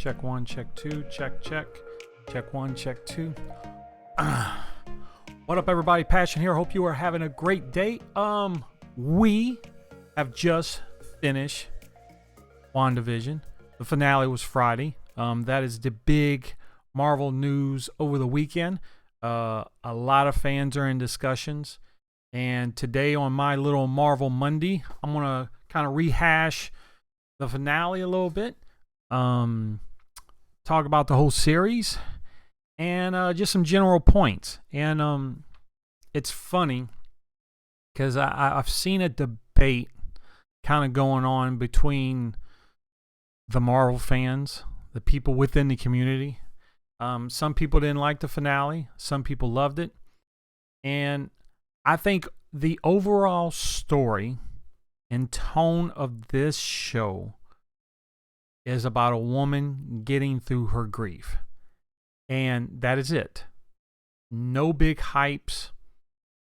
Check one, check two, check. Check one, check two. What up, everybody? Passion here. Hope you are having a great day. We have just finished WandaVision. The finale was Friday. That is the big Marvel news over the weekend. A lot of fans are in discussions. And today on my little Marvel Monday, I'm going to kind of rehash the finale a little bit. Talk about the whole series and just some general points. And it's funny because I've seen a debate kind of going on between the Marvel fans, the people within the community. Some people didn't like the finale. Some people loved it. And I think the overall story and tone of this show is about a woman getting through her grief. And that is it. No big hypes,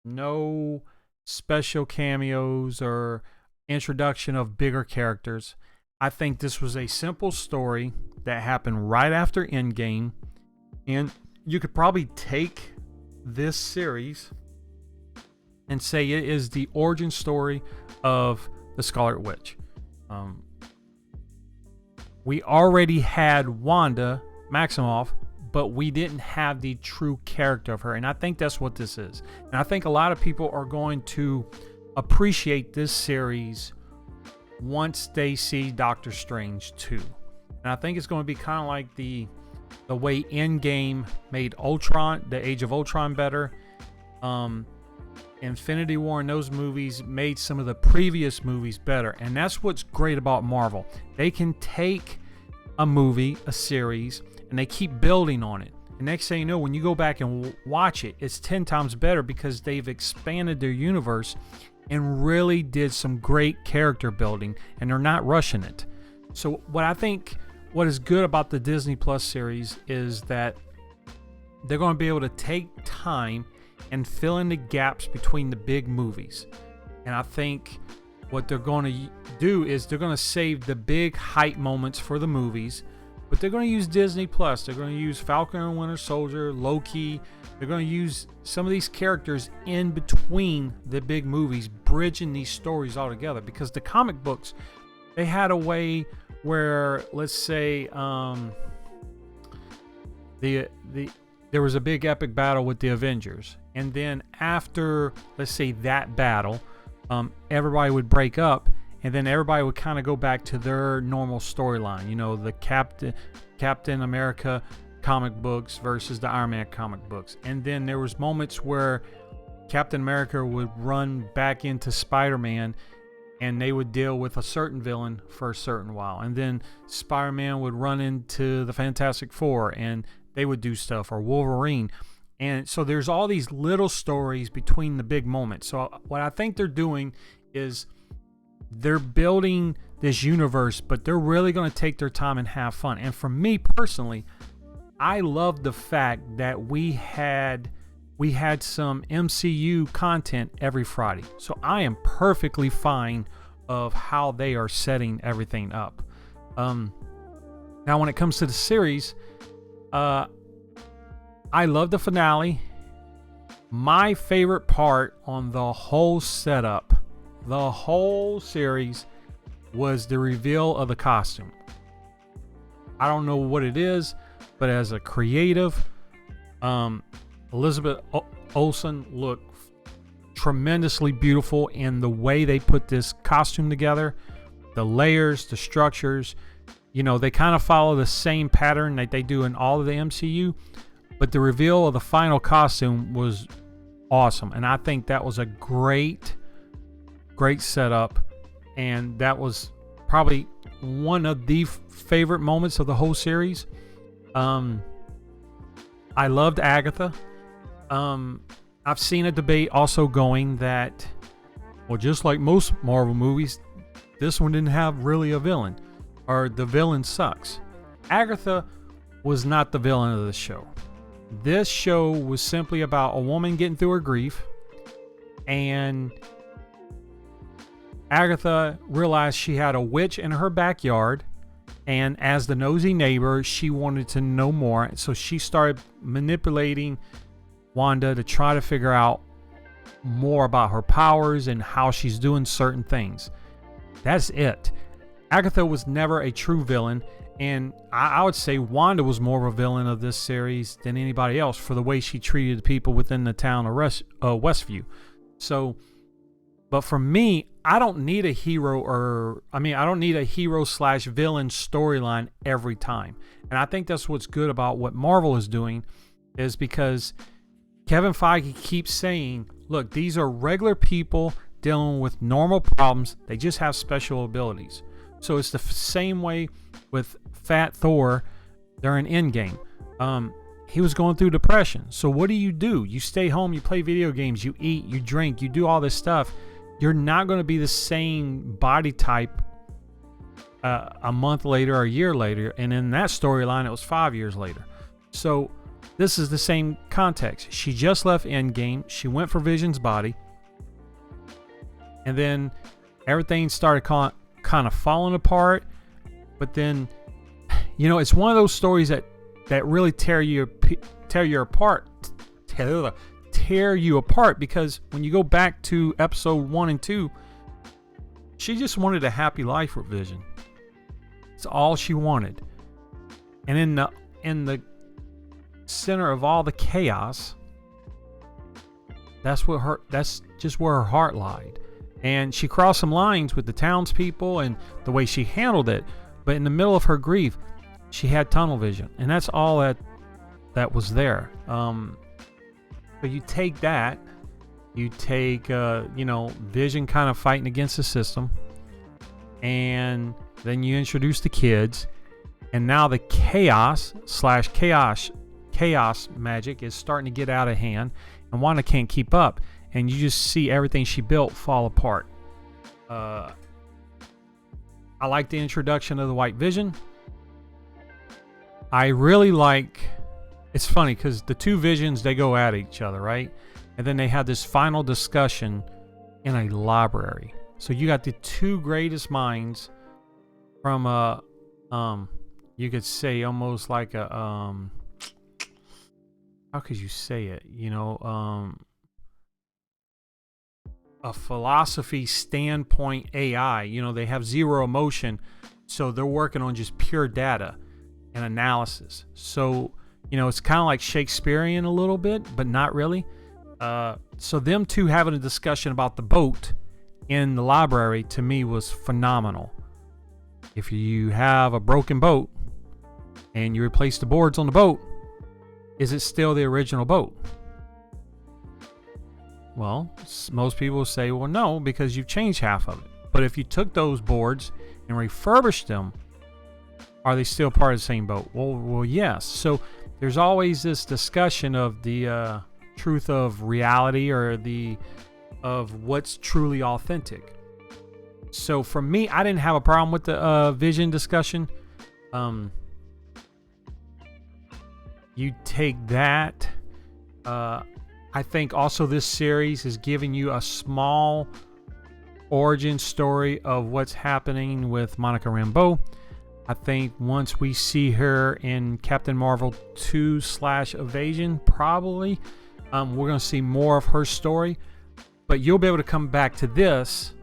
no special cameos or introduction of bigger characters. I think this was a simple story that happened right after Endgame. And you could probably take this series and say it is the origin story of the Scarlet Witch. We already had Wanda Maximoff, but we didn't have the true character of her. And I think that's what this is. And I think a lot of people are going to appreciate this series once they see Doctor Strange 2. And I think it's going to be kind of like the way Endgame made Ultron, the Age of Ultron, better. Infinity War and those movies made some of the previous movies better. And that's what's great about Marvel. They can take a movie, a series, and they keep building on it. And next thing you know, when you go back and watch it, it's 10 times better because they've expanded their universe and really did some great character building, and they're not rushing it. So what is good about the Disney Plus series is that they're going to be able to take time and fill in the gaps between the big movies. And I think what they're going to do is they're going to save the big hype moments for the movies, but they're going to use Disney Plus. They're going to use Falcon and Winter Soldier, Loki. They're going to use some of these characters in between the big movies, bridging these stories all together. Because the comic books, they had a way where, let's say, there was a big epic battle with the Avengers. And then after, let's say, that battle, everybody would break up, and then everybody would kind of go back to their normal storyline. You know, the Captain America comic books versus the Iron Man comic books. And then there was moments where Captain America would run back into Spider-Man, and they would deal with a certain villain for a certain while. And then Spider-Man would run into the Fantastic Four, and they would do stuff, or Wolverine. And so there's all these little stories between the big moments. So what I think they're doing is they're building this universe, but they're really going to take their time and have fun. And for me personally, I love the fact that we had some MCU content every Friday. So I am perfectly fine of how they are setting everything up. Now when it comes to the series, I love the finale. My favorite part on the whole setup, the whole series, was the reveal of the costume. I don't know what it is, but as a creative, Elizabeth Olsen looked tremendously beautiful in the way they put this costume together. The layers, the structures, you know, they kind of follow the same pattern that they do in all of the MCU. But the reveal of the final costume was awesome. And I think that was a great setup. And that was probably one of the favorite moments of the whole series. I loved Agatha. I've seen a debate also going that, well, just like most Marvel movies, this one didn't have really a villain, or the villain sucks. Agatha was not the villain of the show. This show was simply about a woman getting through her grief, and Agatha realized she had a witch in her backyard, And as the nosy neighbor, she wanted to know more. So she started manipulating Wanda to try to figure out more about her powers and how she's doing certain things. That's it. Agatha was never a true villain. And I would say Wanda was more of a villain of this series than anybody else for the way she treated the people within the town of Westview. So, but for me, I don't need a hero I don't need a hero/villain storyline every time. And I think that's what's good about what Marvel is doing, is because Kevin Feige keeps saying, look, these are regular people dealing with normal problems. They just have special abilities. So it's the same way with Fat Thor during Endgame. He was going through depression. So what do? You stay home, you play video games, you eat, you drink, you do all this stuff. You're not going to be the same body type a month later or a year later. And in that storyline, it was 5 years later. So this is the same context. She just left Endgame. She went for Vision's body. And then everything started kind of falling apart. But then, it's one of those stories that really tear you apart, because when you go back to episode 1 and 2, she just wanted a happy life with Vision. It's all she wanted. And in the center of all the chaos, that's just where her heart lied. And she crossed some lines with the townspeople and the way she handled it. But in the middle of her grief, she had tunnel vision, and that's all that was there. But you take that, Vision kind of fighting against the system, and then you introduce the kids, and now the chaos magic is starting to get out of hand, and Wanda can't keep up, and you just see everything she built fall apart. I like the introduction of the White Vision. I really like... It's funny because the two Visions, they go at each other, right? And then they have this final discussion in a library. So you got the two greatest minds from you could say almost like a how could you say it? A philosophy standpoint AI. They have zero emotion, so they're working on just pure data and analysis. So it's kind of like Shakespearean a little bit, but not really. So them two having a discussion about the boat in the library, to me, was phenomenal. If you have a broken boat and you replace the boards on the boat, is it still the original boat? Well, most people will say, well, no, because you've changed half of it. But if you took those boards and refurbished them, are they still part of the same boat? Well, yes. So there's always this discussion of the truth of reality, or of what's truly authentic. So for me, I didn't have a problem with the Vision discussion. You take that. I think also this series is giving you a small origin story of what's happening with Monica Rambeau. I think once we see her in Captain Marvel 2/Evasion, probably, we're going to see more of her story. But you'll be able to come back to this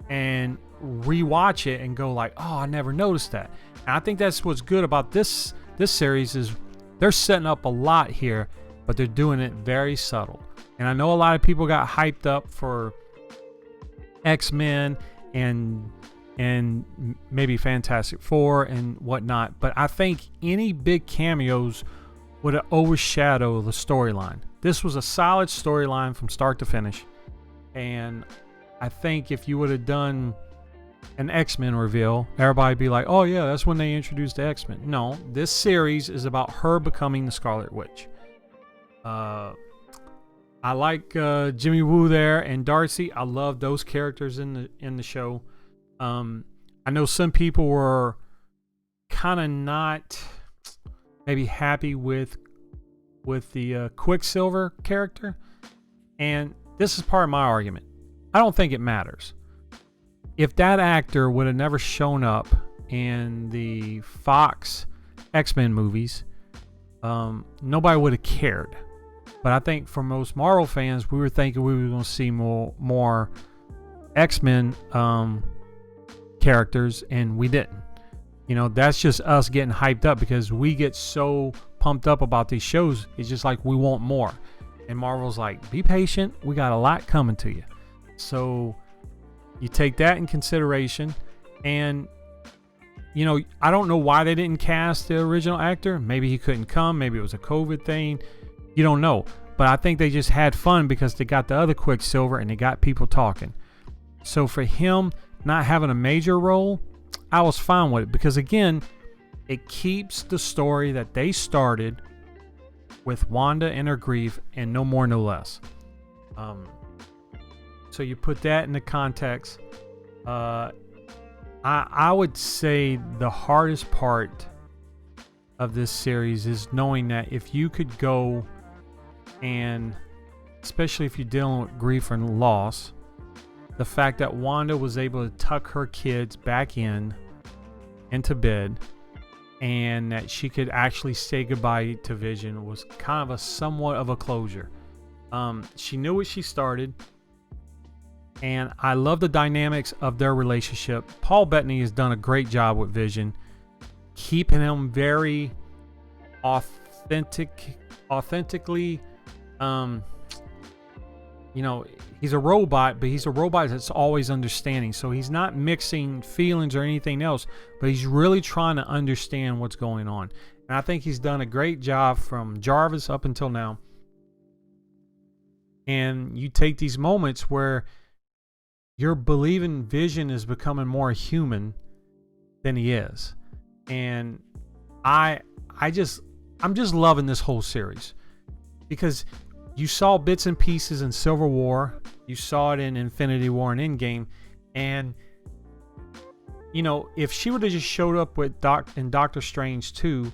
and rewatch it and go like, oh, I never noticed that. And I think that's what's good about this series, is they're setting up a lot here, but they're doing it very subtle. And I know a lot of people got hyped up for X-Men and maybe Fantastic Four and whatnot, but I think any big cameos would have overshadowed the storyline. This was a solid storyline from start to finish, and I think if you would have done an X-Men reveal, everybody would be like, oh yeah, that's when they introduced the X-Men. No, this series is about her becoming the Scarlet Witch. I like Jimmy Woo there and Darcy. I love those characters in the show. I know some people were kind of not maybe happy with the Quicksilver character, and this is part of my argument. I don't think it matters. If that actor would have never shown up in the Fox X-Men movies, nobody would have cared. But I think for most Marvel fans, we were thinking we were going to see more X-Men characters, and we didn't. You know, that's just us getting hyped up because we get so pumped up about these shows. It's just like we want more. And Marvel's like, be patient. We got a lot coming to you. So you take that in consideration. And, you know, I don't know why they didn't cast the original actor. Maybe he couldn't come. Maybe it was a COVID thing. You don't know. But I think they just had fun because they got the other Quicksilver and they got people talking. So for him not having a major role, I was fine with it because, again, it keeps the story that they started with Wanda and her grief, and no more, no less. So you put that in the context. I would say the hardest part of this series is knowing that if you could go and, especially if you're dealing with grief and loss, the fact that Wanda was able to tuck her kids back into bed, and that she could actually say goodbye to Vision was kind of a somewhat of a closure. She knew what she started, and I love the dynamics of their relationship. Paul Bettany has done a great job with Vision, keeping him very authentically. You know, he's a robot, but he's a robot that's always understanding. So he's not mixing feelings or anything else, but he's really trying to understand what's going on. And I think he's done a great job from Jarvis up until now. And you take these moments where you're believing Vision is becoming more human than he is. And I'm just loving this whole series because you saw bits and pieces in Civil War. You saw it in Infinity War and Endgame. And, you know, if she would have just showed up with in Doctor Strange 2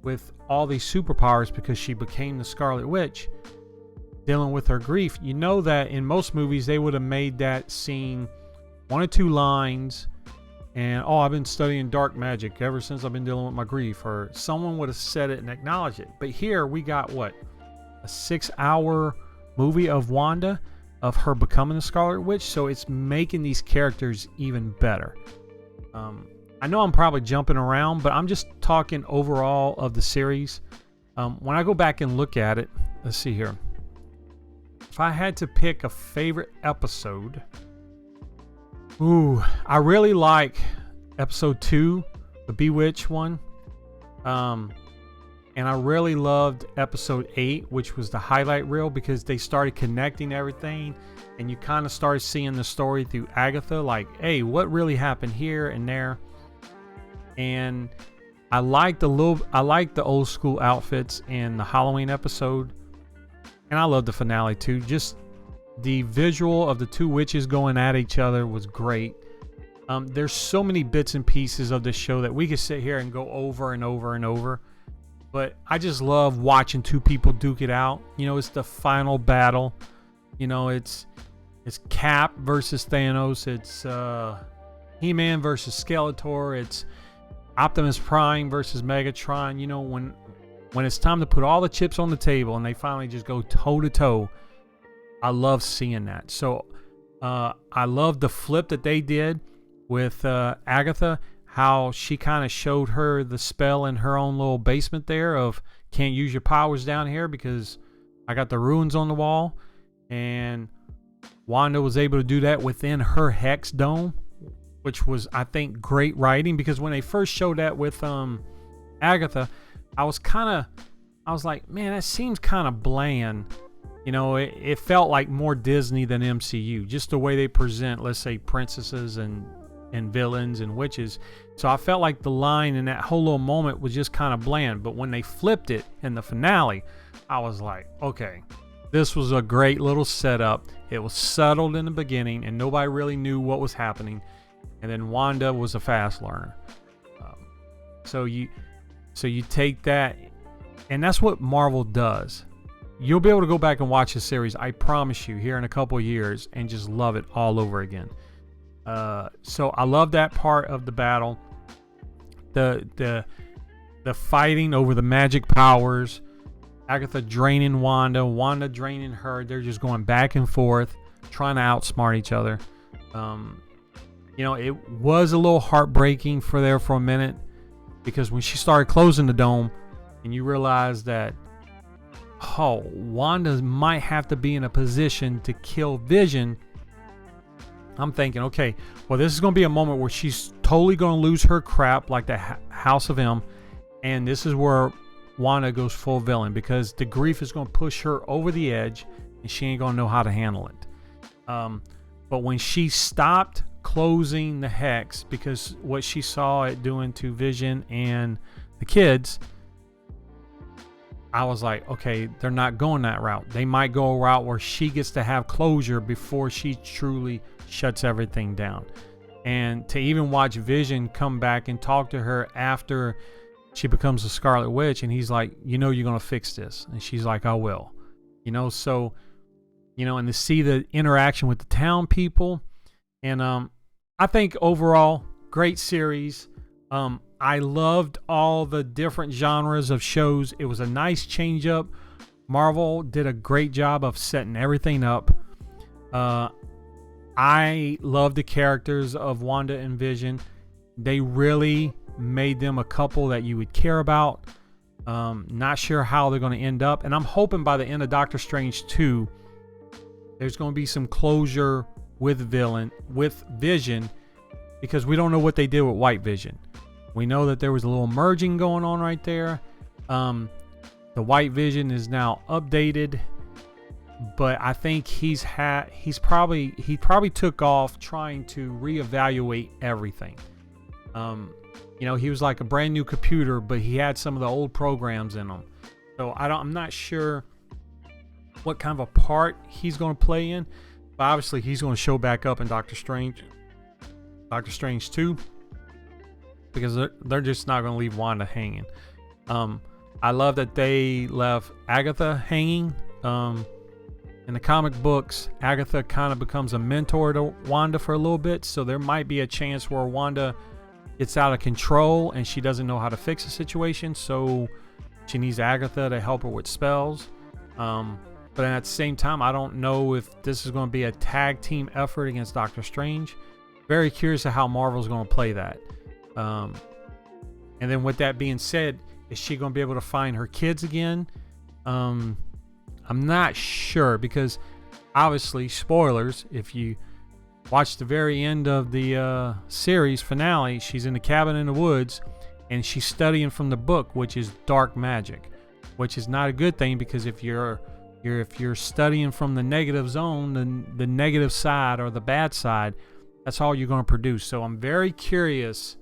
with all these superpowers because she became the Scarlet Witch, dealing with her grief, you know that in most movies they would have made that scene 1 or 2 lines and, oh, I've been studying dark magic ever since I've been dealing with my grief, or someone would have said it and acknowledged it. But here we got what? A 6-hour movie of Wanda, of her becoming the Scarlet Witch, so it's making these characters even better. I know I'm probably jumping around, but I'm just talking overall of the series. When I go back and look at it, let's see here. If I had to pick a favorite episode, I really like episode 2, the Bewitched one. And I really loved episode 8, which was the highlight reel, because they started connecting everything and you kind of started seeing the story through Agatha, like, hey, what really happened here and there. And I like the old school outfits in the Halloween episode, and I love the finale too. Just the visual of the two witches going at each other was great. There's so many bits and pieces of this show that we could sit here and go over and over and over. But I just love watching two people duke it out. You know, it's the final battle. You know, it's Cap versus Thanos. It's He-Man versus Skeletor. It's Optimus Prime versus Megatron. You know, when it's time to put all the chips on the table and they finally just go toe to toe, I love seeing that. So I love the flip that they did with Agatha. How she kind of showed her the spell in her own little basement there of can't use your powers down here because I got the ruins on the wall. And Wanda was able to do that within her hex dome, which was, I think, great writing, because when they first showed that with Agatha, I was like, man, that seems kind of bland. You know, it felt like more Disney than MCU, just the way they present, let's say, princesses and villains and witches. So I felt like the line in that whole little moment was just kind of bland. But when they flipped it in the finale, I was like, okay, this was a great little setup. It was settled in the beginning and nobody really knew what was happening. And then Wanda was a fast learner. So you take that, and that's what Marvel does. You'll be able to go back and watch the series, I promise you, here in a couple of years, and just love it all over again. So I love that part of the battle. the fighting over the magic powers, Agatha draining Wanda, Wanda draining her. They're just going back and forth, trying to outsmart each other. It was a little heartbreaking for a minute, because when she started closing the dome and you realize that, Wanda might have to be in a position to kill Vision, I'm thinking, okay, well, this is going to be a moment where she's totally going to lose her crap like the House of M, and this is where Wanda goes full villain, because the grief is going to push her over the edge and she ain't going to know how to handle it. But when she stopped closing the hex, because what she saw it doing to Vision and the kids, I was like, okay, they're not going that route. They might go a route where she gets to have closure before she truly shuts everything down. And to even watch Vision come back and talk to her after she becomes a Scarlet Witch, and he's like, you're going to fix this. And she's like, I will. And to see the interaction with the town people. And I think overall, great series. I loved all the different genres of shows. It was a nice change up. Marvel did a great job of setting everything up. I love the characters of Wanda and Vision. They really made them a couple that you would care about. Not sure how they're going to end up. And I'm hoping by the end of Doctor Strange 2, there's going to be some closure with Vision, because we don't know what they did with White Vision. We know that there was a little merging going on right there. The White Vision is now updated, but I think he probably took off trying to reevaluate everything. He was like a brand new computer, but he had some of the old programs in him. So I'm not sure what kind of a part he's going to play in, but obviously he's going to show back up in Doctor Strange 2, because they're just not going to leave Wanda hanging. I love that they left Agatha hanging. In the comic books, Agatha kind of becomes a mentor to Wanda for a little bit, so there might be a chance where Wanda gets out of control and she doesn't know how to fix the situation, so she needs Agatha to help her with spells. But at the same time, I don't know if this is going to be a tag team effort against Doctor Strange. Very curious of how Marvel's going to play that. And then with that being said, is she going to be able to find her kids again? I'm not sure, because obviously, spoilers, if you watch the very end of the series finale, she's in the cabin in the woods and she's studying from the book, which is dark magic, which is not a good thing, because if you're studying from the negative zone, the negative side or the bad side, that's all you're going to produce. So I'm very curious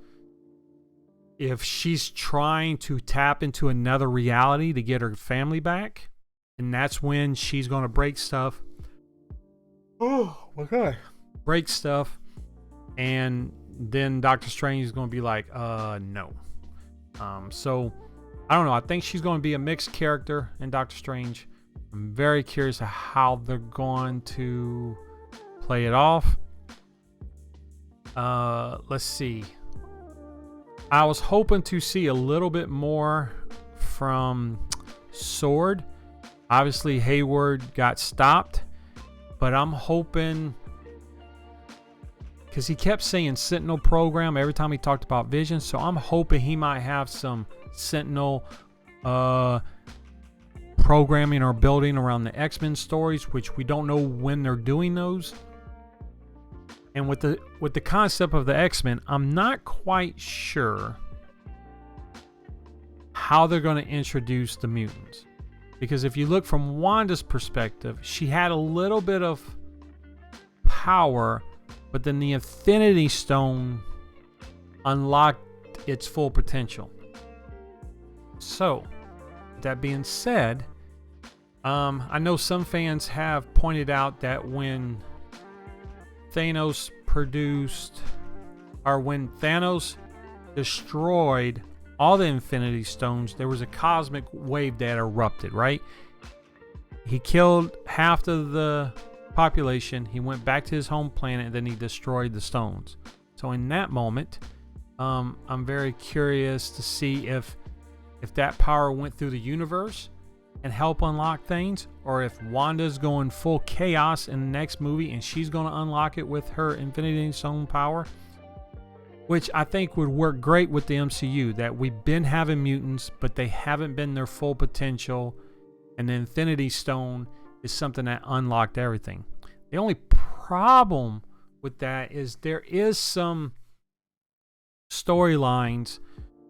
if she's trying to tap into another reality to get her family back, and that's when she's going to break stuff. Oh, okay. Break stuff, and then Doctor Strange is going to be like, no. So I don't know. I think she's going to be a mixed character in Doctor Strange. I'm very curious of how they're going to play it off. Let's see. I was hoping to see a little bit more from Sword. Obviously, Hayward got stopped, but I'm hoping, because he kept saying Sentinel program every time he talked about Vision, so I'm hoping he might have some Sentinel programming or building around the X-Men stories, which we don't know when they're doing those. And with the concept of the X-Men, I'm not quite sure how they're going to introduce the mutants. Because if you look from Wanda's perspective, she had a little bit of power, but then the Infinity Stone unlocked its full potential. So, that being said, I know some fans have pointed out that when Thanos destroyed all the Infinity Stones, there was a cosmic wave that erupted, right? He killed half of the population, he went back to his home planet, and then he destroyed the stones. So in that moment, I'm very curious to see if that power went through the universe and help unlock things, or if Wanda's going full chaos in the next movie and she's going to unlock it with her Infinity Stone power, which I think would work great with the MCU, that we've been having mutants, but they haven't been their full potential, and the Infinity Stone is something that unlocked everything. The only problem with that is there is some storylines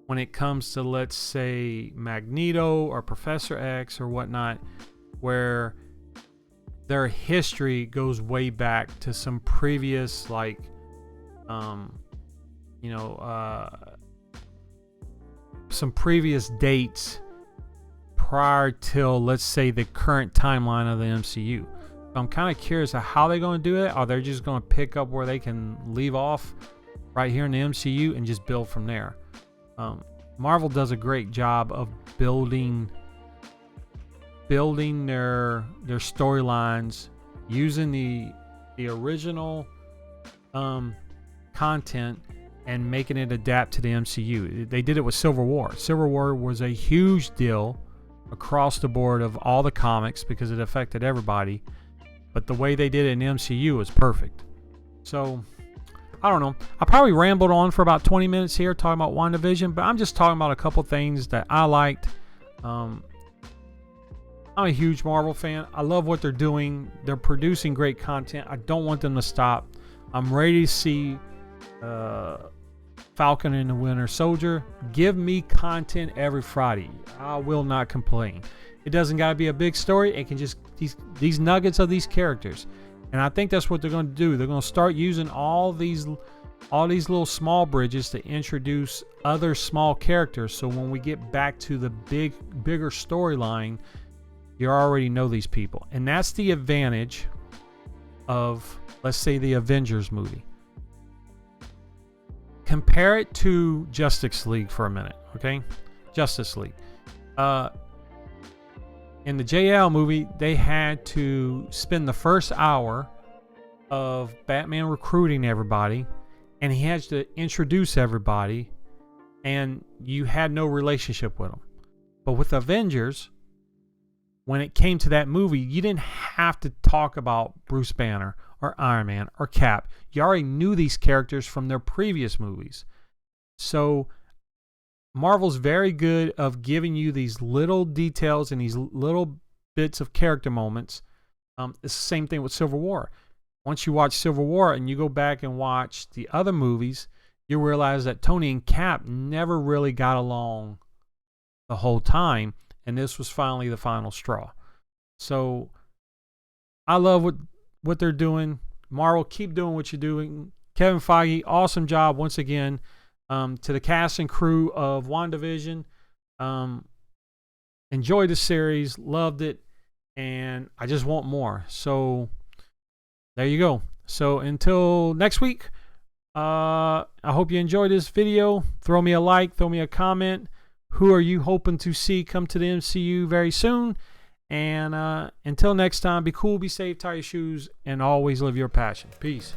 when it comes to, let's say, Magneto or Professor X or whatnot, where their history goes way back to some previous, like, some previous dates prior till, let's say, the current timeline of the MCU. So I'm kind of curious of how they're going to do it. Are they just going to pick up where they can leave off right here in the MCU and just build from there? Marvel does a great job of building their storylines using the original content and making it adapt to the MCU. They did it with Civil War. Civil War was a huge deal across the board of all the comics because it affected everybody, but the way they did it in the MCU was perfect. So I don't know. I probably rambled on for about 20 minutes here talking about WandaVision, but I'm just talking about a couple things that I liked. I'm a huge Marvel fan. I love what they're doing. They're producing great content. I don't want them to stop. I'm ready to see Falcon and the Winter Soldier. Give me content every Friday. I will not complain. It doesn't got to be a big story. It can just these nuggets of these characters. And I think that's what they're going to do. They're going to start using all these little small bridges to introduce other small characters. So when we get back to the bigger storyline, you already know these people. And that's the advantage of, let's say, the Avengers movie. Compare it to Justice League for a minute, okay? Justice League. In the JL movie, they had to spend the first hour of Batman recruiting everybody, and he had to introduce everybody, and you had no relationship with them. But with Avengers, when it came to that movie, you didn't have to talk about Bruce Banner or Iron Man or Cap. You already knew these characters from their previous movies. So Marvel's very good of giving you these little details and these little bits of character moments. It's the same thing with Civil War. Once you watch Civil War and you go back and watch the other movies, you realize that Tony and Cap never really got along the whole time, and this was finally the final straw. So I love what they're doing. Marvel, keep doing what you're doing. Kevin Feige, awesome job once again. To the cast and crew of WandaVision, enjoyed the series, loved it, and I just want more. So there you go. So until next week, I hope you enjoyed this video. Throw me a like, throw me a comment. Who are you hoping to see come to the MCU very soon? And until next time, be cool, be safe, tie your shoes, and always live your passion. Peace.